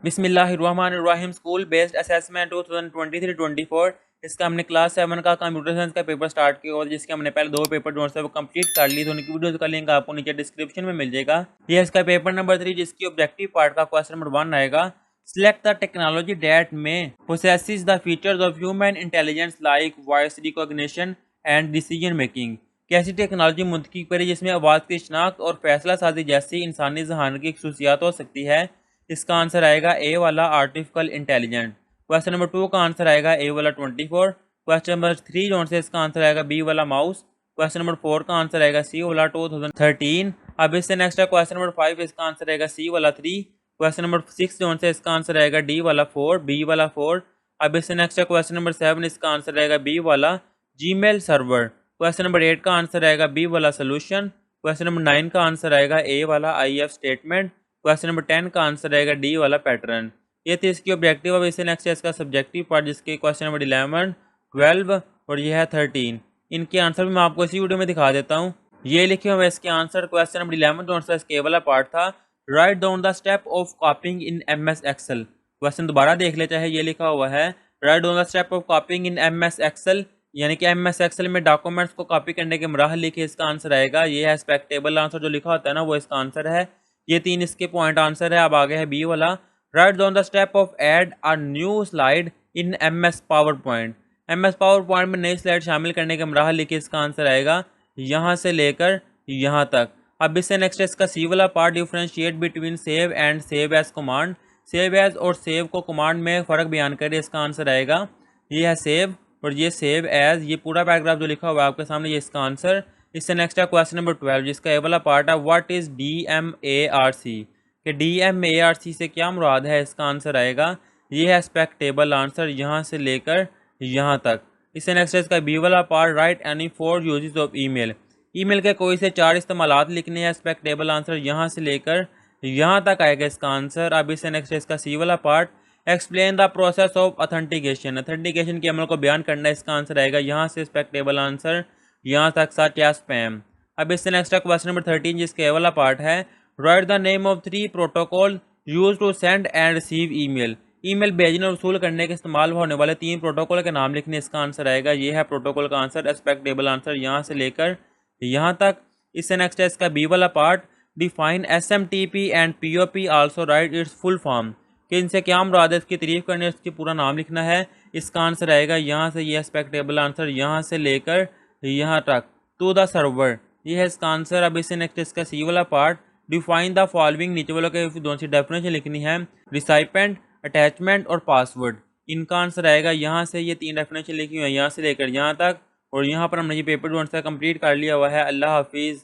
बिस्मिल्लाहिर्रहमानिर्रहीम school based assessment 2023-24। इसका हमने क्लास 7 का कंप्यूटर साइंस का पेपर स्टार्ट किया और जिसके हमने पहले 2 पेपर जो है वो कंप्लीट कर ली। तो उनकी वीडियोस का लिंक आपको नीचे डिस्क्रिप्शन में मिल जाएगा। ये इसका पेपर नंबर 3 जिसकी ऑब्जेक्टिव पार्ट का क्वेश्चन नंबर 1 आएगा। Select the technology that may possesses the features of human intelligence like voice recognition and decision making. कैसी टेक्नोलॉजी मुंतखब करे जिसमें आवाज़ की शनाख्त और फैसला साजी जैसी इंसानी जहान की खसूसियात हो सकती है। इसका आंसर आएगा ए वाला आर्टिफिशियल इंटेलिजेंट। क्वेश्चन नंबर 2 का आंसर आएगा ए वाला 24। क्वेश्चन नंबर 3 जो से इसका आंसर आएगा बी वाला माउस। क्वेश्चन नंबर 4 का आंसर आएगा सी वाला 2013। अब इससे नेक्स्ट है क्वेश्चन नंबर 5, इसका आंसर आएगा सी वाला 3। क्वेश्चन नंबर 6 जो से इसका आंसर आएगा डी वाला 4, बी वाला 4। अब इससे नेक्स्ट है क्वेश्चन नंबर 7, इसका आंसर आएगा बी वाला जीमेल सर्वर। क्वेश्चन नंबर 8 का आंसर आएगा बी वाला सोल्यूशन। क्वेश्चन नंबर 9 का आंसर आएगा ए वाला IF स्टेटमेंट। क्वेश्चन नंबर 10 का आंसर आएगा डी वाला पैटर्न। ये थी इसकी ऑब्जेक्टिव। अब इससे नेक्स्ट है इसका सब्जेक्टिव पार्ट जिसके क्वेश्चन नंबर 11, 12 और ये है 13। इनके आंसर भी मैं आपको इसी वीडियो में दिखा देता हूँ। ये लिखे हुए इसके आंसर। क्वेश्चन नंबर 11 जो सा इसके वाला पार्ट था, write down the step of copying in MS Excel. Question दोबारा देख लेते हैं। ये लिखा हुआ है write down the step of copying in MS Excel, यानी कि MS एक्सेल में डॉक्यूमेंट्स को कॉपी करने के मराहल लिखे। इसका आंसर आएगा ये है एक्सपेक्टेबल आंसर जो लिखा होता है ना, वो इसका आंसर है। ये 3 इसके पॉइंट आंसर है। अब आगे है बी वाला, right down the step of add a new slide in MS power point. MS power point में नई स्लाइड शामिल करने के मराहल लिखे। इसका आंसर आएगा यहाँ से लेकर यहाँ तक। अब इससे नेक्स्ट है इसका सी वाला part, differentiate between save and save as command. Save as और सेव को कमांड में फ़र्क बयान करें। इसका आंसर आएगा ये है सेव और ये सेव एज। ये पूरा पैराग्राफ जो लिखा हुआ है आपके सामने, ये इसका आंसर। इससे नेक्स्ट है क्वेश्चन नंबर 12 जिसका ए वाला पार्ट है, व्हाट इज़ DMARC। कि DMARC से क्या मुराद है। इसका आंसर आएगा ये है एक्सपेक्टेबल आंसर, यहाँ से लेकर यहाँ तक। इससे नेक्स्ट है इसका बी वाला part, right any 4 uses of email. Email के कोई से 4 इस्तेमालात लिखने हैं। एक्सपेक्टेबल आंसर यहाँ से लेकर यहाँ तक आएगा इसका आंसर। अब इससे नेक्स्ट है इसका सी वाला part, explain the process of authentication. Authentication के अमल को बयान करना है। इसका आंसर आएगा यहाँ से एक्सपेक्टेबल आंसर यहाँ तक, सच या स्पैम। अब इससे नेक्स्ट है क्वेश्चन नंबर 13 जिसके वाला पार्ट है, write the name of 3 protocol used to send and receive email. Email भेजने और वसूल करने के इस्तेमाल होने वाले 3 प्रोटोकॉल के नाम लिखने। इसका आंसर आएगा ये है प्रोटोकॉल का आंसर, एक्सपेक्टेबल आंसर यहाँ से लेकर यहाँ तक। इससे नेक्स्ट है इसका बी वाला part, define SMTP and POP also right it's full form. कि इनसे क्या मुराद है, इसकी तारीफ करने इसकी पूरा नाम लिखना है। इसका आंसर आएगा यहाँ से ये एक्सपेक्टेबल आंसर यहाँ से लेकर यहाँ तक, टू द सर्वर। ये है इसका आंसर। अब इससे नेक्स्ट इसका सी वाला पार्ट, डिफाइन द फॉलोइंग। नीचे वालों के दोनों सी डेफिनेशन लिखनी है, रिसाइपेंट, अटैचमेंट और पासवर्ड। इनका आंसर आएगा यहाँ से, ये 3 डेफिनेशन लिखी हुई है यहाँ से लेकर यहाँ तक। और यहाँ पर हमने ये पेपर जो है कंप्लीट कर लिया हुआ है। अल्लाह हाफिज़।